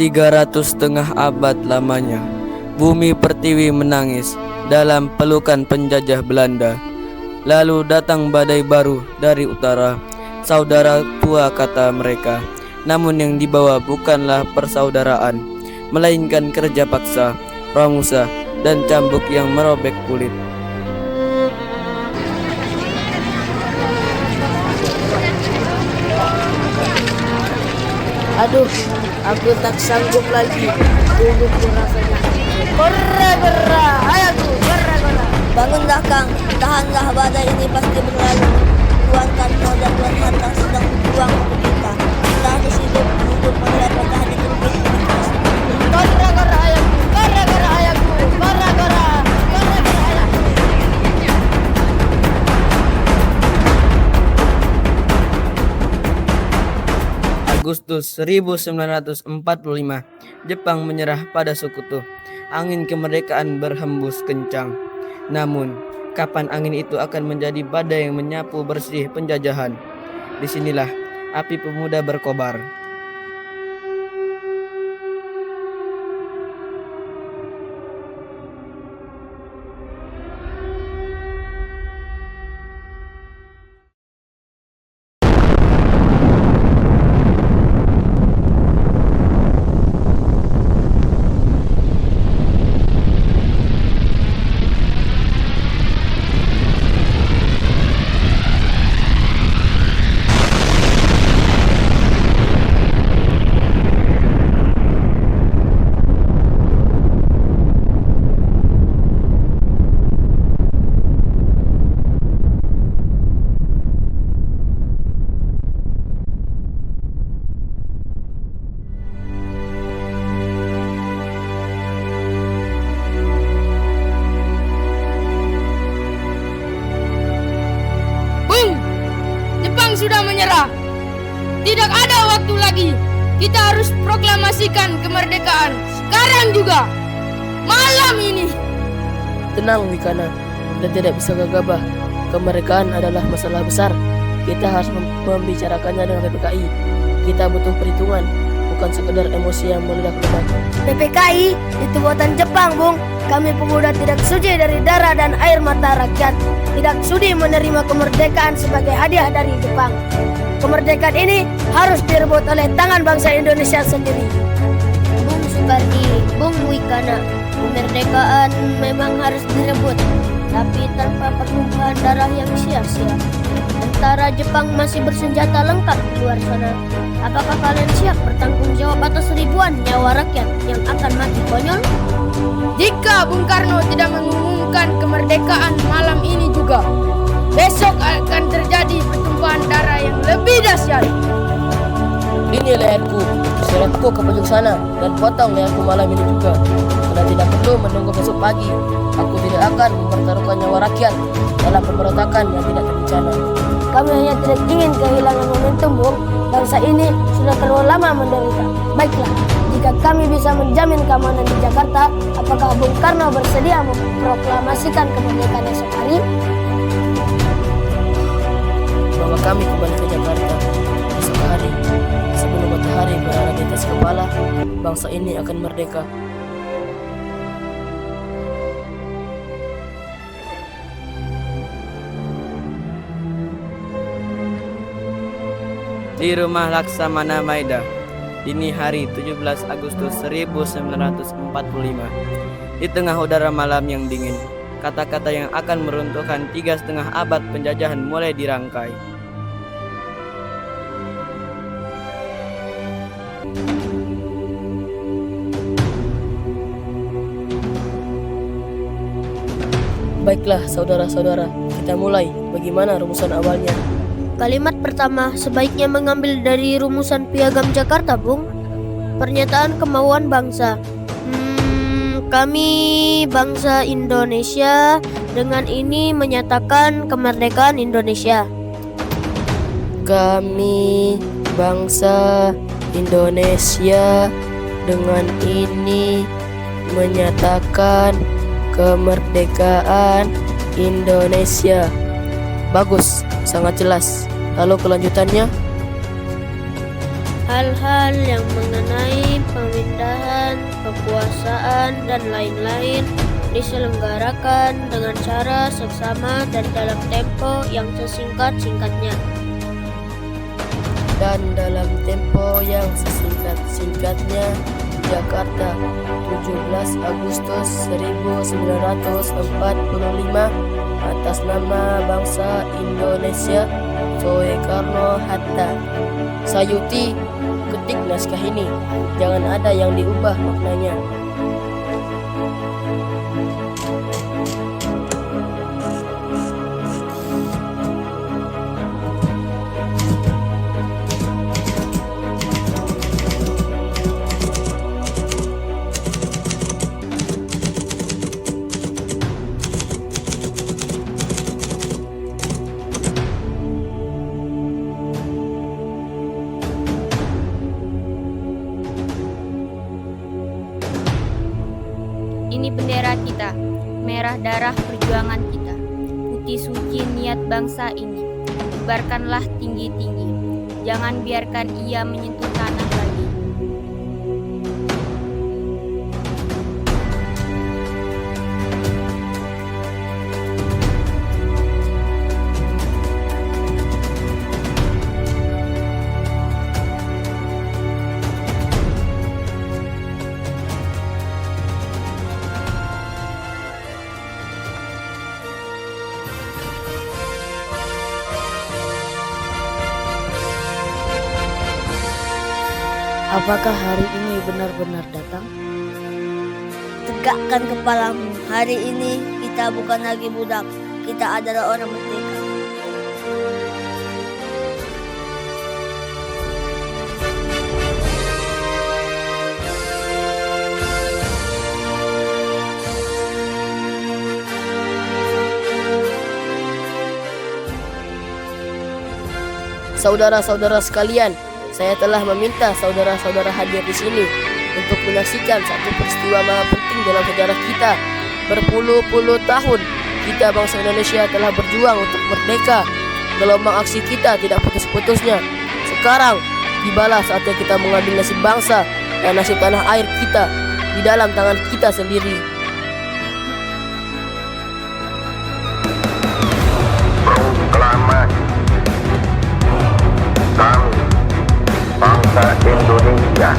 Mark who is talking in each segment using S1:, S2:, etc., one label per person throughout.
S1: 300 abad lamanya, bumi pertiwi menangis dalam pelukan penjajah Belanda. Lalu datang badai baru dari utara, saudara tua kata mereka. Namun yang dibawa bukanlah persaudaraan, melainkan kerja paksa, romusa, dan cambuk yang merobek kulit.
S2: Aduh, aku tak sanggup lagi. Tubuhku rasanya. Gerra, ayaku, gerra.
S3: Bangunlah Kang, tahanlah, badai ini pasti berlalu. Tuan Karno dan Tuan Hatta sedang berjuang untuk kita. Kita harus hidup untuk melihat matahari terbit.
S2: Gerra, ayaku, gerra, ayaku, gerra, ayaku.
S1: Agustus 1945, Jepang menyerah pada sekutu. Angin kemerdekaan berhembus kencang. Namun, kapan angin itu akan menjadi badai yang menyapu bersih penjajahan? Disinilah api pemuda berkobar.
S4: Sudah menyerah. Tidak ada waktu lagi. Kita harus proklamasikan kemerdekaan sekarang juga, malam ini.
S2: Tenang Wikana, kita tidak bisa gegabah. Kemerdekaan adalah masalah besar. Kita harus membicarakannya dengan PPKI. Kita butuh perhitungan, bukan sekedar emosi yang meledak-ledak.
S3: PPKI itu buatan Jepang, Bung. Kami pemuda tidak sudi dari darah dan air mata rakyat. Tidak sudi menerima kemerdekaan sebagai hadiah dari Jepang. Kemerdekaan ini harus direbut oleh tangan bangsa Indonesia sendiri.
S5: Bung Soekardi, Bung Wikana, kemerdekaan memang harus direbut, tapi tanpa pertumpahan darah yang sia-sia. Tentara Jepang masih bersenjata lengkap di luar sana. Apakah kalian siap bertanggung jawab atas ribuan nyawa rakyat yang akan mati konyol?
S4: Jika Bung Karno tidak mengumumkan kemerdekaan malam ini juga, besok akan terjadi pertumpahan darah yang lebih dahsyat.
S2: Ini leherku, seretku ke pojok sana dan potong leherku malam ini juga. Karena tidak perlu menunggu besok pagi. Aku tidak akan mempertaruhkan nyawa rakyat dalam pemberontakan yang tidak terencana.
S3: Kami hanya tidak ingin kehilangan momentum, Bung. Bangsa ini sudah terlalu lama menderita. Baiklah, jika kami bisa menjamin keamanan di Jakarta, apakah Bung Karno bersedia memproklamasikan kemerdekaan esok hari?
S2: Bawa kami kembali ke Jakarta esok hari. Sebelum matahari berada di atas kepala, bangsa ini akan merdeka.
S1: Di rumah Laksamana Maeda, dini hari 17 Agustus 1945. Di tengah udara malam yang dingin, kata-kata yang akan meruntuhkan 3,5 abad penjajahan mulai dirangkai.
S2: Baiklah saudara-saudara, kita mulai. Bagaimana rumusan awalnya?
S5: Kalimat pertama sebaiknya mengambil dari rumusan Piagam Jakarta, Bung. Pernyataan kemauan bangsa. Kami bangsa Indonesia dengan ini menyatakan kemerdekaan Indonesia.
S2: Kami bangsa Indonesia dengan ini menyatakan kemerdekaan Indonesia. Bagus, sangat jelas. Lalu kelanjutannya?
S5: hal-hal yang mengenai pemindahan, kekuasaan, dan lain-lain diselenggarakan dengan cara seksama dan dalam tempo yang sesingkat-singkatnya.
S2: Dan dalam tempo yang sesingkat-singkatnya, Jakarta, 17 Agustus 1945, atas nama bangsa Indonesia, Soekarno-Hatta. Sayuti, ketik naskah ini, jangan ada yang diubah maknanya.
S6: Ini bendera kita, merah darah perjuangan kita, putih suci niat bangsa ini. Kibarkanlah tinggi-tinggi, jangan biarkan ia menyentuh tanah lagi.
S3: Apakah hari ini benar-benar datang?
S5: Tegakkan kepalamu. Hari ini kita bukan lagi budak. Kita adalah orang merdeka.
S2: Saudara-saudara sekalian, saya telah meminta saudara-saudara hadir di sini untuk menyaksikan satu peristiwa maha penting dalam sejarah kita. Berpuluh-puluh tahun kita bangsa Indonesia telah berjuang untuk merdeka. Gelombang aksi kita tidak putus-putusnya. Sekarang tibalah saatnya kita mengambil nasib bangsa dan nasib tanah air kita di dalam tangan kita sendiri.
S7: Proklamasi kami bangsa Indonesia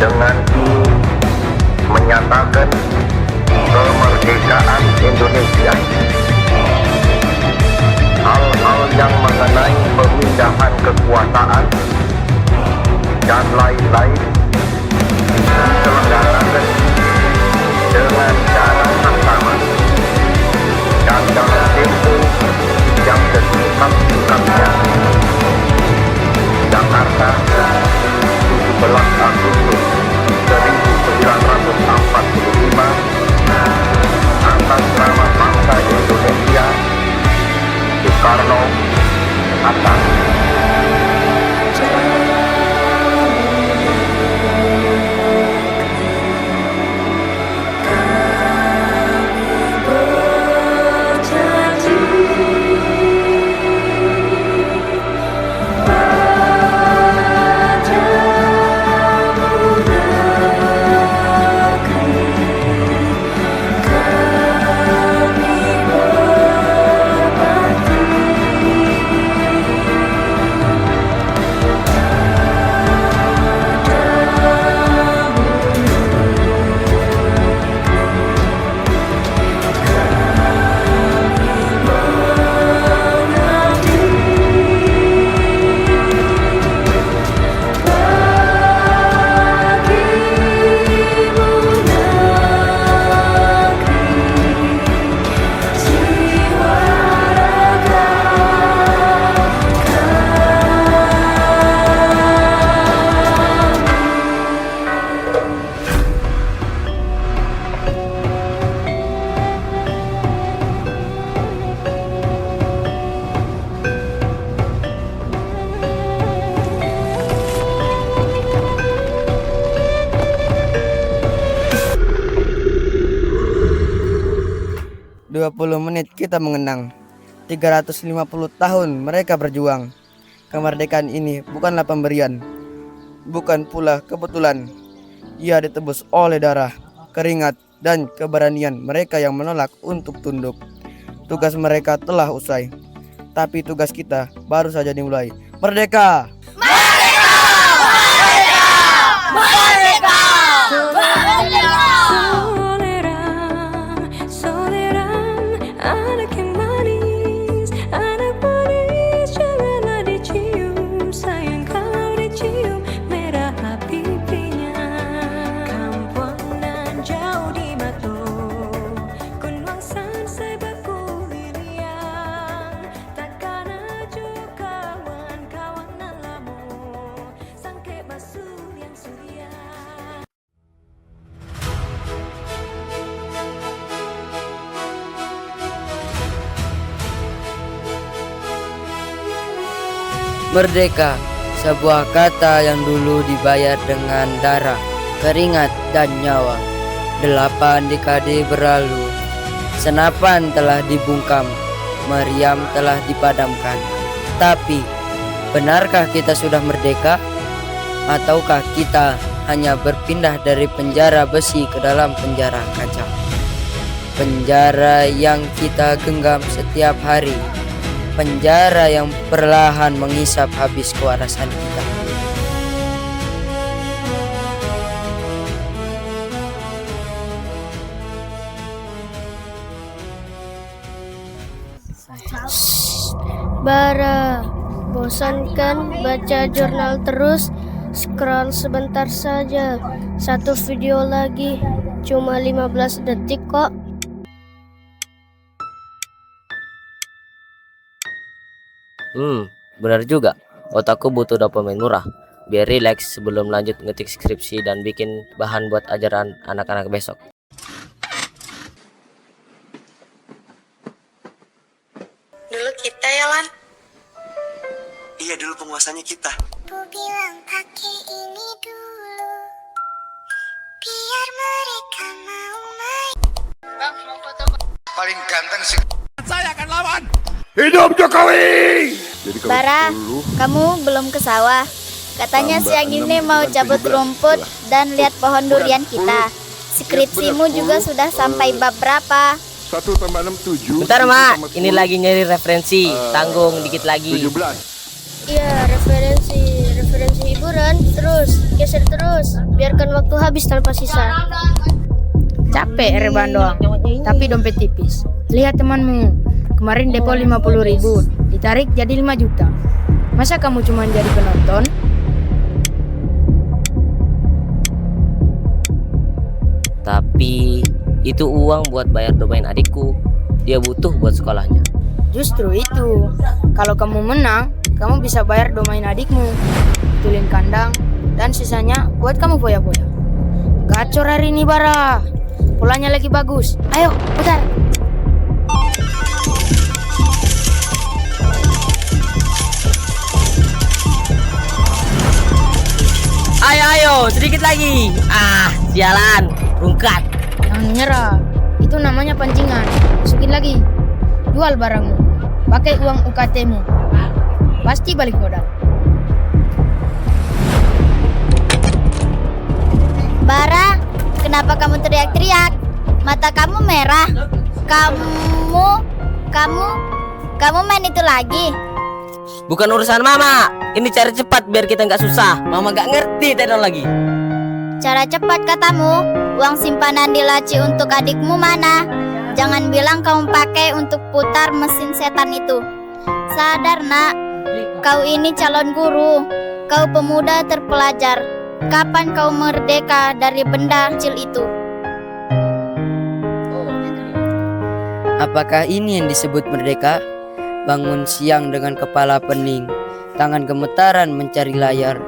S7: dengan ini menyatakan kemerdekaan Indonesia. Hal-hal yang mengenai pemindahan kekuasaan dan lain-lain diselenggarakan dengan cara bersama dan dalam tempo yang sesingkat-singkatnya. Jakarta, 17 Agustus 1945, atas nama bangsa Indonesia, Soekarno-Hatta.
S1: Menit kita mengenang 350 tahun mereka berjuang. Kemerdekaan ini bukanlah pemberian, bukan pula kebetulan. Ia ditebus oleh darah, keringat, dan keberanian mereka yang menolak untuk tunduk. Tugas mereka telah usai, tapi tugas kita baru saja dimulai. Merdeka!
S8: Anak yang manis, anak manis, janganlah dicium, sayang kalau dicium merah pipinya. Kampung nan jauh di batu, kunwangsan sebaku liliang, takkan aju kawan-kawan nalamu, sangke basuh yang suria.
S1: Merdeka, sebuah kata yang dulu dibayar dengan darah, keringat, dan nyawa. 8 dekade berlalu, senapan telah dibungkam, meriam telah dipadamkan. Tapi, benarkah kita sudah merdeka? Ataukah kita hanya berpindah dari penjara besi ke dalam penjara kaca? Penjara yang kita genggam setiap hari, penjara yang perlahan mengisap habis kewarasan kita.
S3: Bara, bosan kan baca jurnal terus? Scroll sebentar saja. Satu video lagi, cuma 15 detik kok.
S2: Benar juga. Otakku butuh dopamin murah biar rileks sebelum lanjut ngetik skripsi dan bikin bahan buat ajaran anak-anak besok.
S9: Dulu kita ya, Lan.
S10: Iya, dulu penguasanya kita.
S8: Aku bilang pakai ini dulu, biar mereka mau main.
S10: Paling ganteng sih. Saya akan lawan. Hidup Jokowi!
S6: Bara, kamu belum ke sawah. Katanya siang ini mau cabut rumput dan lihat pohon durian kita. Skripsimu juga sudah sampai bab berapa?
S7: 1 tambah 6 7.
S2: Bentar Mak, ini lagi nyari referensi. Tanggung dikit lagi.
S7: 17.
S3: Iya, referensi hiburan. Terus, geser terus. Biarkan waktu habis tanpa sisa.
S4: Capek rebahan doang, tapi dompet tipis. Lihat temanmu, kemarin depo 50.000, ditarik jadi 5 juta. Masa kamu cuma jadi penonton?
S2: Tapi itu uang buat bayar domain adikku. Dia butuh buat sekolahnya.
S4: Justru itu, kalau kamu menang, kamu bisa bayar domain adikmu, betulin kandang, dan sisanya buat kamu foya-foya. Gacor hari ini Bara, polanya lagi bagus. Ayo, putar.
S2: Ayo, sedikit lagi. Sialan, rungkat.
S4: Jangan nyerah, itu namanya pancingan. Masukin lagi, jual barangmu, pakai uang UKT-mu, pasti balik modal.
S6: Bara, kenapa kamu teriak-teriak? Mata kamu merah. Kamu main itu lagi?
S2: Bukan urusan Mama. Ini cara cepat biar kita nggak susah. Mama nggak ngerti teknologi.
S6: Cara cepat katamu, uang simpanan di laci untuk adikmu mana? Jangan bilang kamu pakai untuk putar mesin setan itu. Sadar nak, kau ini calon guru, kau pemuda terpelajar. Kapan kau merdeka dari benda kecil itu?
S1: Apakah ini yang disebut merdeka? Bangun siang dengan kepala pening, tangan gemetaran mencari layar,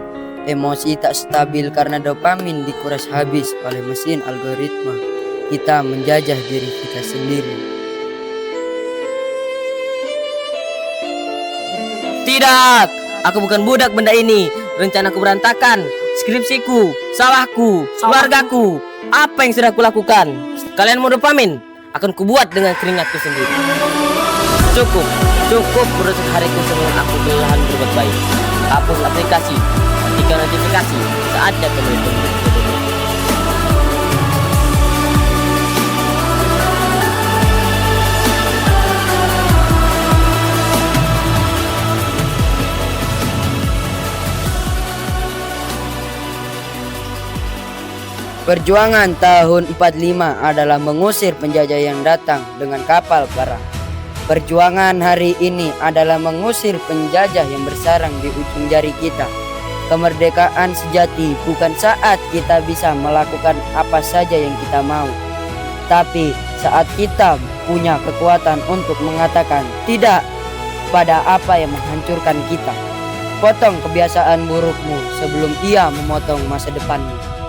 S1: emosi tak stabil karena dopamin dikuras habis oleh mesin algoritma. Kita menjajah diri kita sendiri.
S2: Tidak, aku bukan budak benda ini. Rencanaku berantakan, skripsiku, sawahku, keluargaku. Apa yang sudah kulakukan? Kalian mau dopamin? Akan kubuat dengan keringatku sendiri. Cukup, cukup merusak hariku sebelum aku kelelahan berbuat baik. Hapus aplikasi, matikan notifikasi, saatnya kembali ke dunia.
S4: Perjuangan tahun 45 adalah mengusir penjajah yang datang dengan kapal perang. Perjuangan hari ini adalah mengusir penjajah yang bersarang di ujung jari kita. Kemerdekaan sejati bukan saat kita bisa melakukan apa saja yang kita mau, tapi saat kita punya kekuatan untuk mengatakan tidak pada apa yang menghancurkan kita. Potong kebiasaan burukmu sebelum ia memotong masa depanmu.